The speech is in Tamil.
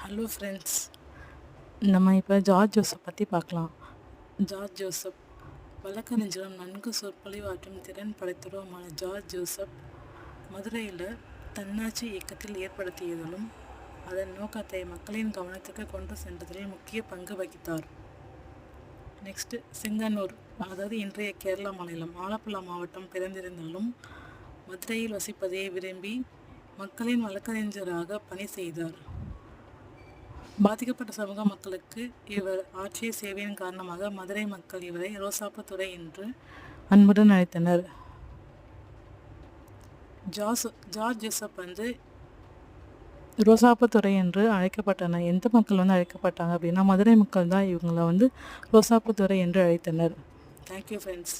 ஹலோ ஃப்ரெண்ட்ஸ், நம்ம இப்போ ஜார்ஜ் ஜோசப் பற்றி பார்க்கலாம். ஜார்ஜ் ஜோசப் வழக்கறிஞரும் நன்கு சொற்பொழிவாற்றும் திறன் படைத்தவருமான ஜார்ஜ் ஜோசப் மதுரையில் தன்னாட்சி இயக்கத்தில் ஏற்படுத்தியதிலும் அதன் நோக்கத்தை மக்களின் கவனத்துக்கு கொண்டு சென்றதில் முக்கிய பங்கு வகித்தார். நெக்ஸ்ட்டு, சிங்கனூர், அதாவது இன்றைய கேரளா மாநிலம் ஆலப்புழா மாவட்டம் பிறந்திருந்தாலும் மதுரையில் வசிப்பதை விரும்பி மக்களின் வழக்கறிஞராக பணி செய்தார். பாதிக்கப்பட்ட சமூக மக்களுக்கு இவர் ஆற்றிய சேவையின் காரணமாக மதுரை மக்கள் இவரை ரோசாப்பு துரை என்று அன்புடன் அழைத்தனர். ஜார்ஜ் ஜோசப் ரோசாப்பு துரை என்று அழைக்கப்பட்டனர். எந்த மக்கள் அழைக்கப்பட்டாங்க அப்படின்னா மதுரை மக்கள் தான் இவங்களை ரோசாப்பு துரை என்று அழைத்தனர். Thank you friends.